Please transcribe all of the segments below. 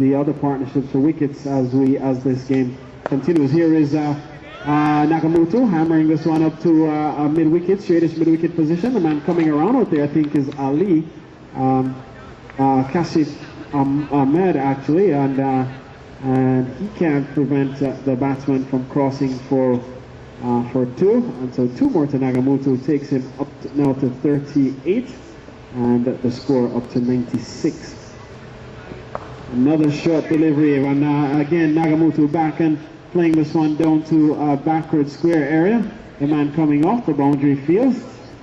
the other partnerships for wickets as this game continues. Here is Nagamoto hammering this one up to a mid-wicket, straightish mid-wicket position. The man coming around out there, I think, is Ali Kashif Ahmed, actually, and he can't prevent the batsman from crossing for 2, and so 2 more to Nagamoto takes him up now to 38, and the score up to 96. Another short delivery, and again Nagamoto back and playing this one down to a backward square area. The man coming off the boundary field,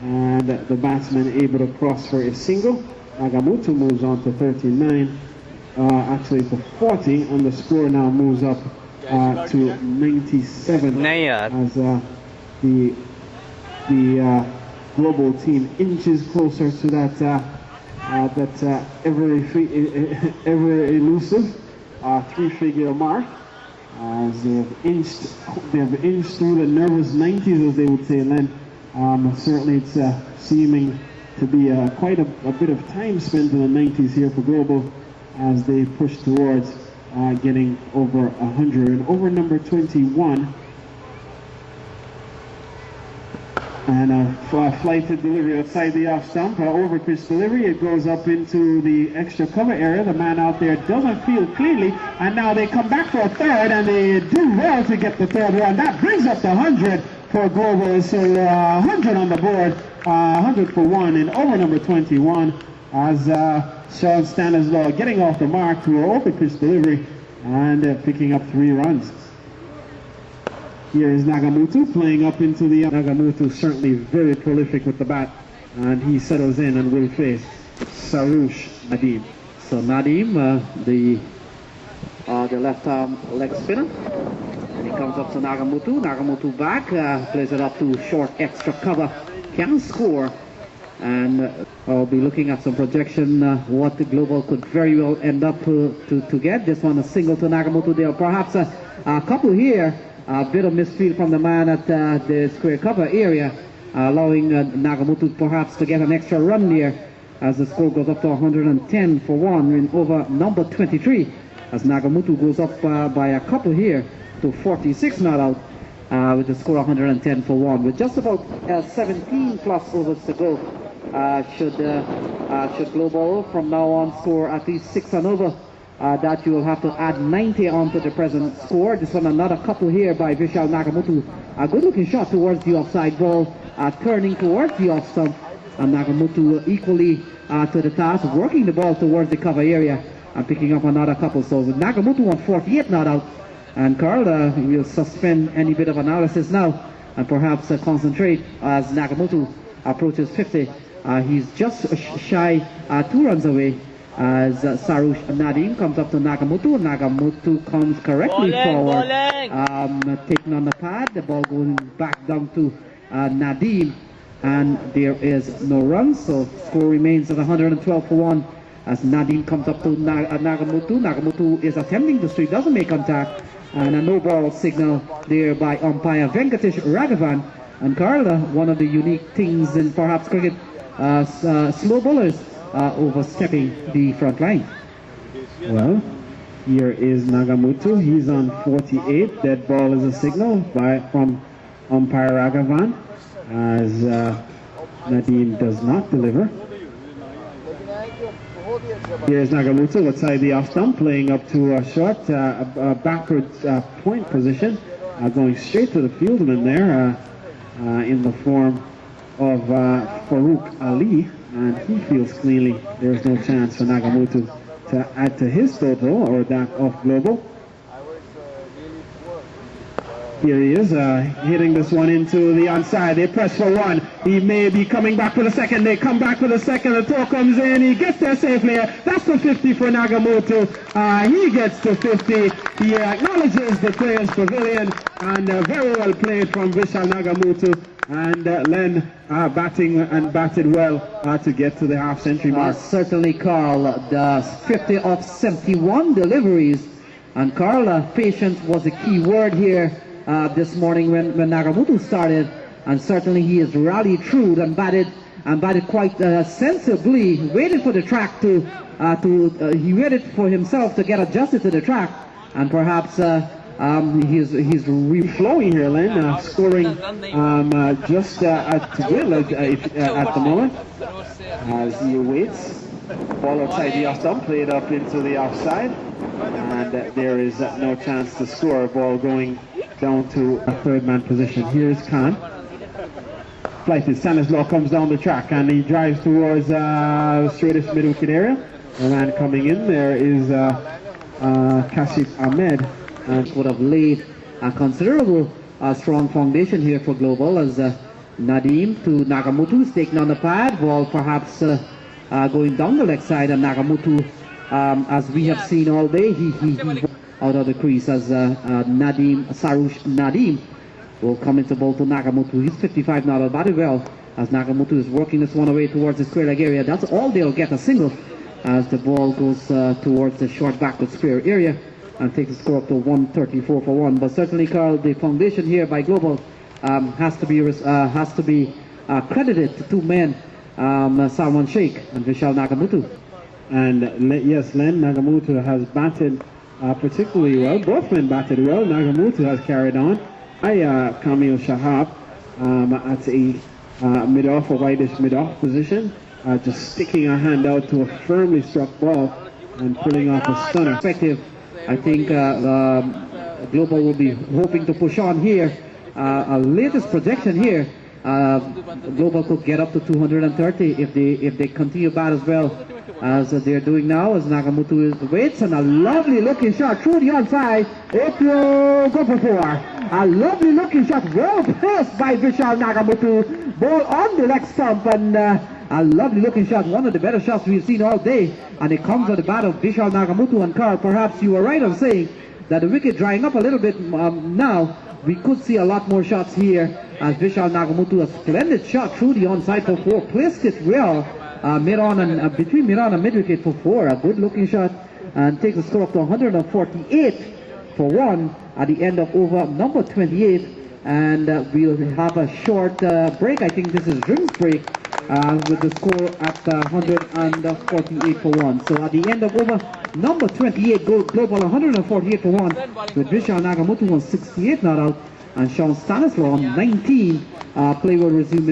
and the batsman able to cross for a single. Nagamoto moves on to 39, actually to 40, and the score now moves up to 97 as the global team inches closer to that ever elusive 3-figure mark. As they have inched through the nervous 90s, as they would say, Len. Certainly it's seeming to be quite a bit of time spent in the 90s here for Global as they push towards getting over 100. And over number 21, and a flighted delivery outside the off stump, over pitch delivery. It goes up into the extra cover area. The man out there doesn't feel cleanly, and now they come back for a third, and they do well to get the third one. That brings up the 100 for Global. So 100 on the board, 100 for 1 in over number 21, as Sean Stanislaw getting off the mark to an over pitch delivery and picking up 3 runs. Here is Nagamoto playing up into the... Nagamoto certainly very prolific with the bat, and he settles in and will face Sarush Nadeem. So Nadeem, the left arm leg spinner, and he comes up to Nagamoto. Nagamoto back, plays it up to short extra cover, can score, and I'll be looking at some projection what the Global could very well end up to get. This one a single to Nagamoto there, perhaps a couple here. A bit of misfield from the man at the square cover area, allowing Nagamoto perhaps to get an extra run there as the score goes up to 110 for 1 in over number 23, as Nagamoto goes up by a couple here to 46 not out with the score 110 for 1. With just about 17 plus overs to go, should Global from now on score at least 6 and over, that you will have to add 90 on to the present score. This one another couple here by Vishal Nagamoto. A good looking shot towards the offside ball, turning towards the off stump, and Nagamoto equally to the task, working the ball towards the cover area and picking up another couple. So with Nagamoto on 48 not out, and Carl will suspend any bit of analysis now and perhaps concentrate as Nagamoto approaches 50. He's just shy 2 runs away, as Sarush Nadeem comes up to Nagamoto. Nagamoto comes correctly forward, taking on the pad. The ball going back down to Nadeem, and there is no run, so score remains at 112 for 1 as Nadeem comes up to Nagamoto. Nagamoto is attempting to streak, doesn't make contact, and a no ball signal there by umpire Venkatesh Raghavan. And Carla, one of the unique things in perhaps cricket, slow bowlers overstepping the front line. Well, here is Nagamoto. He's on 48. Dead ball is a signal from umpire Raghavan, as Nadeem does not deliver. Here's Nagamoto outside the off stump, playing up to a short backward point position, going straight to the fieldman there in the form of Farouk Ali. And he feels cleanly there is no chance for Nagamoto to add to his total or that of Global. Here he is, hitting this one into the onside. They press for 1. He may be coming back for the second. They come back for the second. The throw comes in. He gets there safely. That's the 50 for Nagamoto. He gets to 50. He acknowledges the player's pavilion, and very well played from Vishal Nagamoto. And Len batting and batted well to get to the half-century mark. Certainly, Carl, the 50 of 71 deliveries. And Carl, patience was a key word here this morning when Nagamoto started. And certainly he has rallied through and batted and batted quite sensibly, waited for the track to he waited for himself to get adjusted to the track, and perhaps he's flowing here, Len, scoring just at will at the moment as he waits. Ball outside the off stump, played up into the offside, and there is no chance to score. Ball going down to a third man position. Here's Khan. Flighted Stanislaw comes down the track and he drives towards straightest mid wicket area. The man coming in there is Kashif Ahmed, and would have laid a considerable strong foundation here for Global as Nadim to Nagamutu is taking on the pad. Ball perhaps going down the leg side, and Nagamutu, as we have seen all day, he out of the crease as Sarush Nadim will come into ball to Nagamutu. He's 55 now, batted well as Nagamutu is working this one away towards the square leg area. That's all they'll get, a single, as the ball goes towards the short backward square area and takes the score up to 134 for 1. But certainly, Carl, the foundation here by Global has to be credited to two men, Salman Sheikh and Vishal Nagamutu. And yes, Len, Nagamutu has batted particularly well. Both men batted well. Nagamutu has carried on. Kamil Shahab at a mid-off, a wideish mid-off position, just sticking a hand out to a firmly struck ball and pulling off a stunner. Effective. I think Global will be hoping to push on here. Our latest projection here, Global could get up to 230 if they continue bat as well as they're doing now, as Nagamutu waits, and a lovely looking shot through the onside. If you go for four, a lovely looking shot, well placed by Vishal Nagamutu. Ball on the leg stump, and a lovely looking shot, one of the better shots we've seen all day, and it comes at the bat of Vishal Nagamutu. And Carl, perhaps you were right on saying that the wicket drying up a little bit now. We could see a lot more shots here as Vishal Nagamutu, a splendid shot through the onside for four, placed it well mid-on and between mid-on and mid-wicket for four. A good looking shot, and takes the score up to 148 for 1 at the end of over number 28. And we'll have a short break. I think this is drinks break with the score at 148 for 1. So at the end of over number 28, Global 148 for 1 with Vishal Nagamutu on 68 not out and Sean Stanislaw on 19. Play will resume